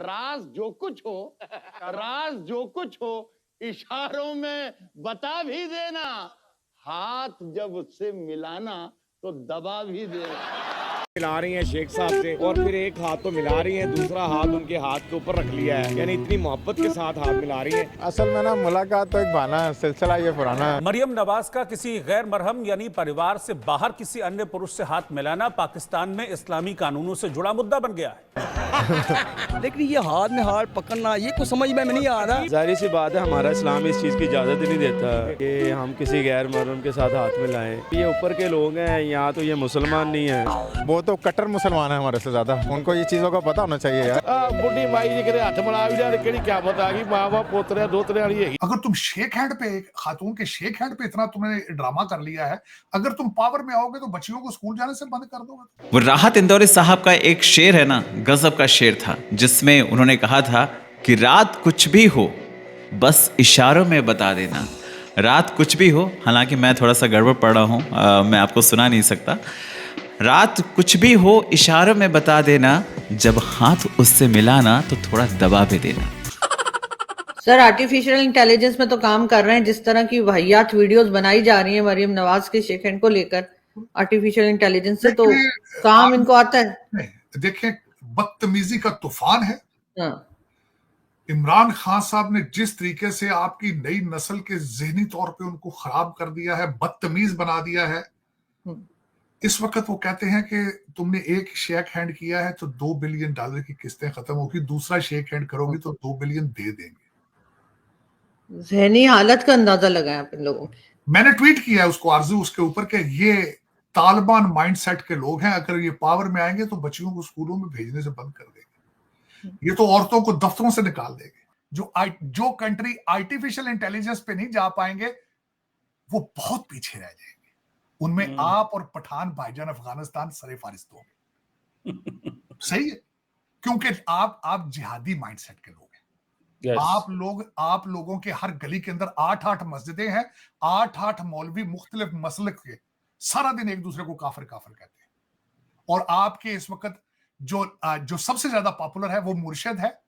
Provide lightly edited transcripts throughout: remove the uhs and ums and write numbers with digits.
राज जो कुछ हो, राज जो कुछ हो इशारों में बता भी देना, हाथ जब उससे मिलाना तो दबा भी देना। मिला रही हैं शेख साहब से और फिर एक हाथ तो मिला रही हैं, दूसरा हाथ उनके हाथ के ऊपर रख लिया है, यानी इतनी मोहब्बत के साथ हाथ मिला रही हैं। असल में ना मुलाकात तो एक बहाना है, सिलसिला ये पुराना है। मरियम नवाज का किसी गैर मरहम यानी परिवार से बाहर किसी अन्य पुरुष से हाथ मिलाना पाकिस्तान में इस्लामी कानूनों से जुड़ा मुद्दा बन गया है। लेकिन ये हाथ में हाथ पकड़ना ये कुछ समझ में नहीं आ रहा। जाहिर सी बात है, हमारा इस्लाम इस चीज़ की इजाज़त ही नहीं देता कि हम किसी गैर महरम के साथ हाथ मिलाएं। ये ऊपर के लोग हैं, यहाँ तो ये मुसलमान नहीं है। वो तो कट्टर मुसलमान है हमारे से ज्यादा, उनको ये चीजों का पता होना चाहिए यार। बुढ़ी माई जी के हाथ मिला भी जाए केड़ी क्या बता गई, माँ बाप पोतरे दोतरे वाली है। अगर तुम शेक हैंड पे, खातून के शेक हैंड पे इतना तुमने ड्रामा कर लिया है, अगर तुम पावर में आओगे तो बच्चियों को स्कूल जाने से बंद कर दोगे। वो राहत इंदौरी साहब का एक शेर है ना, गजब का शेर था, जिसमें उन्होंने कहा था कि रात कुछ भी हो बस इशारों में बता देना। रात कुछ भी हो, हालांकि मैं थोड़ा सा गड़बड़ पढ़ रहा हूँ, मैं आपको सुना नहीं सकता। रात कुछ भी हो इशारों में बता देना, जब हाथ उससे मिलाना तो थोड़ा दबा भी देना। सर आर्टिफिशियल इंटेलिजेंस में तो काम कर रहे हैं, जिस तरह की वाहियात वीडियोस बनाई जा रही हैं मरियम नवाज के शेक हैंड को लेकर आर्टिफिशियल इंटेलिजेंस से, तो काम इनको आता है। देखें, बदतमीजी का तूफान है। हाँ। इमरान खान साहब ने जिस तरीके से आपकी नई नस्ल के जहनी तौर पे उनको खराब कर दिया है, बदतमीज बना दिया है। इस वक्त वो कहते हैं कि तुमने एक शेक हैंड किया है तो $2 बिलियन की किस्तें खत्म होगी, दूसरा शेक हैंड करोगी तो 2 बिलियन दे देंगे। जहनी हालत का अंदाजा लगाया आप इन लोगों की। मैंने ट्वीट किया है उसको आरजू उसके ऊपर कि ये तालिबान माइंडसेट के लोग हैं, अगर ये पावर में आएंगे तो बच्चियों को स्कूलों में भेजने से बंद कर देंगे, ये तो औरतों को दफ्तरों से निकाल देंगे। जो कंट्री आर्टिफिशियल इंटेलिजेंस पे नहीं जा पाएंगे वो बहुत पीछे रह जाएंगे। उनमें आप और पठान भाईजान अफगानिस्तान सरे फारिस्त होंगे। सही है, क्योंकि आप जिहादी माइंडसेट के लोग हैं। आप लोगों के हर गली के अंदर 8-8 मस्जिदें हैं, 8-8 मौलवी मुख्तलिफ मसलक के सारा दिन एक दूसरे को काफिर काफिर कहते हैं। और आपके इस वक्त जो सबसे ज्यादा पॉपुलर है वो मुर्शिद है,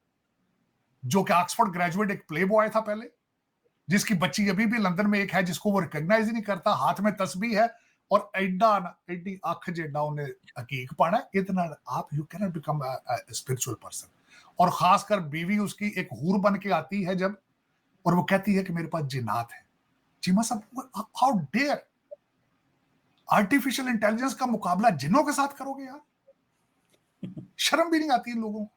जो कि ऑक्सफोर्ड ग्रेजुएट, एक प्ले बॉय था पहले, जिसकी बच्ची अभी भी लंदन में एक है जिसको वो रिकॉग्नाइज ही नहीं करता, हाथ में तस्बीह है और एडी आंख जेडा उन्हें हकीक पाना इतना। आप you can not become a spiritual person. और खासकर बीवी उसकी एक हूर बन के आती है जब, और वो कहती है कि मेरे पास जिन्नात है। चीमा साहब, हाउ डेयर, आर्टिफिशियल इंटेलिजेंस का मुकाबला जिन्नों के साथ करोगे यार? शर्म भी नहीं आती इन लोगों को?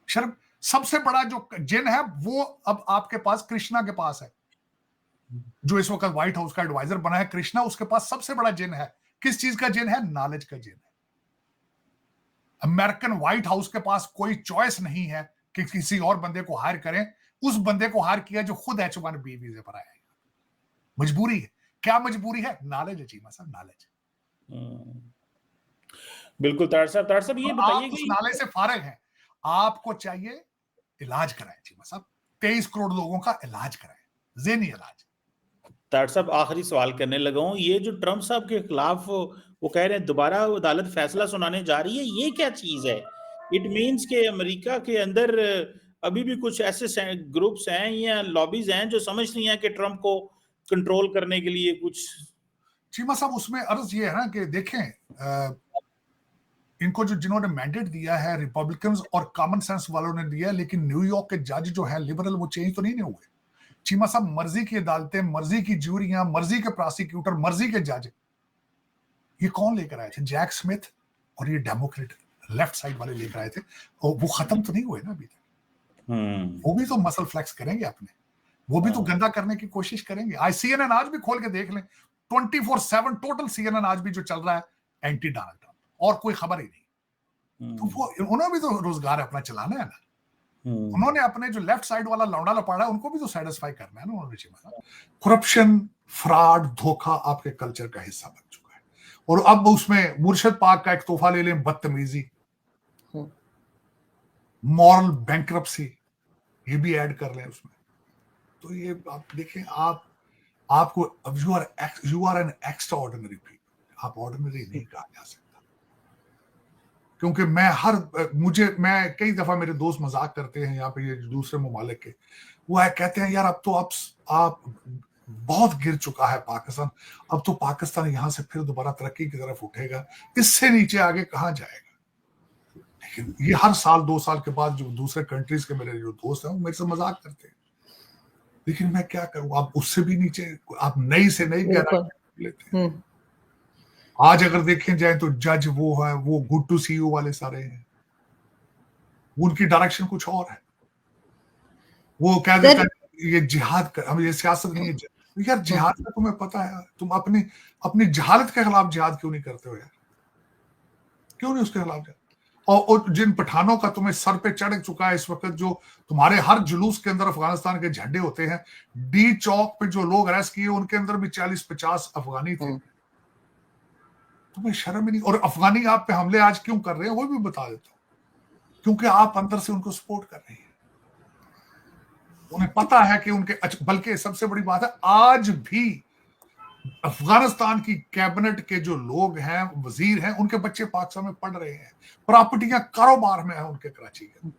शर्म। सबसे बड़ा जो जिन है वो अब आपके पास कृष्णा के पास है, जो इस वक्त व्हाइट हाउस का एडवाइजर बना है। कृष्णा, उसके पास सबसे बड़ा जिन है। किस चीज का जिन है? नॉलेज का जिन है। अमेरिकन व्हाइट हाउस के पास कोई चॉइस नहीं है कि किसी और बंदे को हायर करें। उस बंदे को हायर किया जो खुद H1B वीजे पर आया है। मजबूरी है। क्या मजबूरी है? नॉलेज है चीमा साहब, नॉलेज। बिल्कुल तार साहब ये बताइए कि नॉलेज से फारिग है, आपको चाहिए इलाज कराएं चीमा साहब। 23 करोड़ लोगों का इलाज कराएं, ज़हनी इलाज। तार साहब आखिरी सवाल करने लगा हूं, ये जो ट्रंप साहब के खिलाफ वो कह रहे हैं दोबारा अदालत फैसला सुनाने जा रही है, ये क्या चीज है? इट मींस के अमेरिका के अंदर अभी भी कुछ ऐसे ग्रुप्स हैं या लॉबीज हैं जो समझ नहीं है कि ट्रंप को कंट्रोल करने के लिए कुछ। चीमा साहब, उसमें अर्ज ये है ना कि देखें, इनको जिन्होंने मैंडेट दिया है रिपब्लिकन्स और कॉमन सेंस वालों ने दिया, लेकिन न्यूयॉर्क के जज जो है लिबरल, वो चेंज तो नहीं हुए। चीमा साहब, मर्जी की अदालतें, मर्जी की ज्यूरियां, मर्जी के प्रोसिक्यूटर, मर्जी के जज, ये कौन लेकर आए थे? जैक स्मिथ और ये डेमोक्रेट लेफ्ट साइड वाले लेकर आए थे। और वो खत्म तो नहीं हुए ना अभी तक। वो भी तो मसल फ्लेक्स करेंगे अपने, वो भी तो गंदा करने की कोशिश करेंगे। आज CNN आज भी खोल के देख लें, 24/7 टोटल CNN आज भी जो चल रहा है एंटी डोनाल्ड ट्रंप, और कोई खबर ही नहीं। तो वो उन्होंने भी तो रोजगार अपना चलाना है ना। उन्होंने अपने जो लेफ्ट साइड वाला लौंडा लपाड़ा है उनको भी तो सेटिस्फाई करना है ना उन्होंने। करप्शन, फ्रॉड, धोखा आपके कल्चर का हिस्सा बन चुका है। और अब उसमें मुर्शिद पाक का एक तोहफा ले लें, बदतमीजी, मॉरल बैंक्रप्सी, ये भी ऐड कर लें उसमें। तो ये आप देखें, आपको you are an extraordinary people, आप ऑर्डिनरी नहीं कहा जा सकता। क्योंकि मैं कई दफा, मेरे दोस्त मजाक करते हैं यहाँ पे, ये दूसरे ममालिक के, वो कहते हैं यार अब तो आप बहुत गिर चुका है पाकिस्तान, अब तो पाकिस्तान यहाँ से फिर दोबारा तरक्की की तरफ उठेगा, इससे नीचे आगे कहाँ जाएगा। लेकिन ये हर साल 2 साल के बाद जो दूसरे कंट्रीज के मेरे जो दोस्त हैं वो मेरे से मजाक करते हैं, लेकिन मैं क्या करूं, आप उससे भी नीचे, आप नई से नई गहराई लेते हैं। आज अगर देखें जाए तो जज वो है, वो गुड टू सी यू वाले सारे हैं, उनकी डायरेक्शन कुछ और है। वो कह देता है ये जिहाद कर, हम ये सियासत नहीं है यार, जिहाद का तुम्हें पता है, तुम अपनी जहालत के खिलाफ जिहाद क्यों नहीं करते हो यार, क्यों नहीं उसके खिलाफ? और जिन पठानों का तुम्हें सर पे चढ़ चुका है इस वक्त, जो तुम्हारे हर जुलूस के अंदर अफगानिस्तान के झंडे होते हैं, डी चौक पे जो लोग अरेस्ट किए उनके अंदर भी 40-50 अफगानी थे। तुम्हें शर्म ही नहीं? और अफगानी आप पे हमले आज क्यों कर रहे हैं वो भी बता देता हूं, क्योंकि आप अंदर से उनको सपोर्ट कर रहे हैं। उन्हें पता है कि बल्कि सबसे बड़ी बात है, आज भी अफगानिस्तान की कैबिनेट के जो लोग हैं, वजीर हैं, उनके बच्चे पाकिस्तान में पढ़ रहे हैं, प्रॉपर्टियां कारोबार में है उनके कराची के।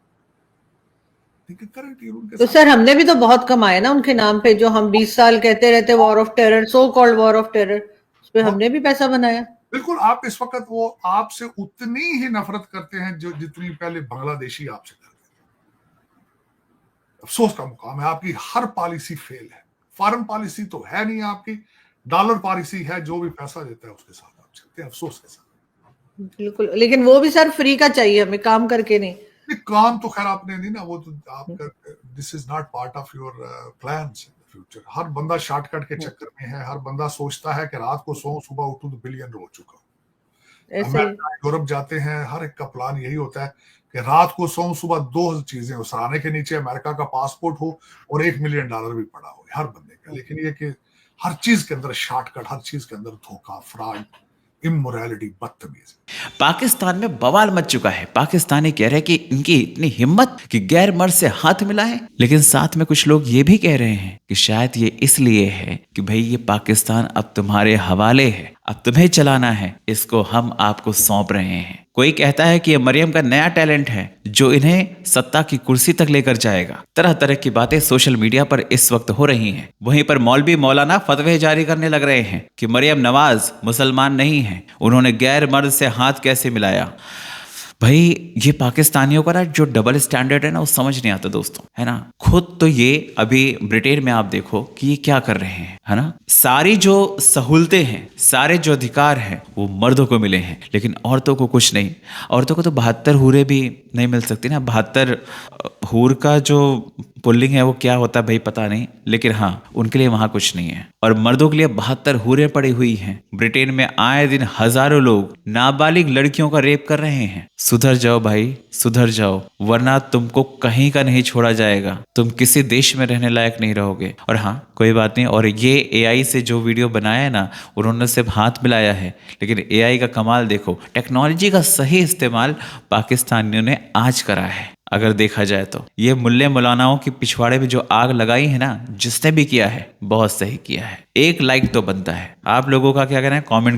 तो सर हमने भी तो बहुत कमाया ना उनके नाम पे, जो हम 20 साल कहते रहते war of terror, so called war of terror, उस पे हमने भी पैसा बनाया। बिल्कुल, आप इस वक्त वो आपसे उतनी ही नफरत करते हैं जो जितनी पहले बांग्लादेशी आपसे करते थे। अफसोस का मुकाम है, आपकी हर पॉलिसी फेल है। फॉरेन पॉलिसी तो है नहीं आपकी, डॉलर पॉलिसी है, जो भी पैसा देता है उसके साथ आप चलते हैं, अफसोस के साथ। बिल्कुल, लेकिन वो भी सर फ्री का चाहिए हमें, काम करके नहीं। काम तो खैर आपने नहीं ना, वो तो आपका, this is not part of your plans in the future. हर बंदा शॉर्टकट के चक्कर में है, हर बंदा सोचता है कि रात को सो सुबह उठूं तो बिलियनर हो चुका हूं। अमेरिका, यूरोप जाते हैं, हर एक का प्लान यही होता है कि रात को सो सुबह 2 चीजें हो, सराहने के नीचे अमेरिका का पासपोर्ट हो और $1 मिलियन भी पड़ा हो, हर बंदे का। लेकिन ये कि हर चीज के अंदर शॉर्टकट, हर चीज के अंदर धोखा, फ्रॉड, इमोरलिटी, बदतमीजी। पाकिस्तान में बवाल मच चुका है। पाकिस्तानी कह रहे हैं कि इनकी इतनी हिम्मत कि गैर मर्द से हाथ मिलाएं, लेकिन साथ में कुछ लोग ये भी कह रहे हैं कि शायद ये इसलिए है कि भाई ये पाकिस्तान अब तुम्हारे हवाले है, अब तुम्हें चलाना है, इसको हम आपको सौंप रहे हैं। कोई कहता है कि ये मरियम का नया टैलेंट है जो इन्हें सत्ता की कुर्सी तक लेकर जाएगा। तरह तरह की बातें सोशल मीडिया पर इस वक्त हो रही हैं। वहीं पर मौलवी मौलाना फतवे जारी करने लग रहे हैं कि मरियम नवाज मुसलमान नहीं है, उन्होंने गैर मर्द से हाथ कैसे मिलाया। भाई ये पाकिस्तानियों का ना जो डबल स्टैंडर्ड है ना, वो समझ नहीं आता दोस्तों, है ना। खुद तो ये अभी ब्रिटेन में आप देखो कि ये क्या कर रहे हैं, है ना। सारी जो सहूलतें हैं, सारे जो अधिकार हैं वो मर्दों को मिले हैं, लेकिन औरतों को कुछ नहीं। औरतों को तो 72 हूरें भी नहीं मिल सकती ना। 72 हूर का जो पुल्लिंग है वो क्या होता है भाई पता नहीं, लेकिन हाँ उनके लिए वहां कुछ नहीं है। और मर्दों के लिए 72 हूरें पड़ी हुई हैं। ब्रिटेन में आए दिन हजारों लोग नाबालिग लड़कियों का रेप कर रहे हैं। सुधर जाओ भाई, सुधर जाओ, वरना तुमको कहीं का नहीं छोड़ा जाएगा, तुम किसी देश में रहने लायक नहीं रहोगे। और हाँ कोई बात नहीं, और ये AI से जो वीडियो बनाया है ना, उन्होंने सिर्फ हाथ मिलाया है, लेकिन AI का कमाल देखो, टेक्नोलॉजी का सही इस्तेमाल पाकिस्तानियों ने आज करा है। अगर देखा जाए तो ये मुल्ले मौलानाओं की पिछवाड़े में जो आग लगाई है ना, जिसने भी किया है बहुत सही किया है। 1 लाइक तो बनता है। आप लोगों का क्या कहना है, कमेंट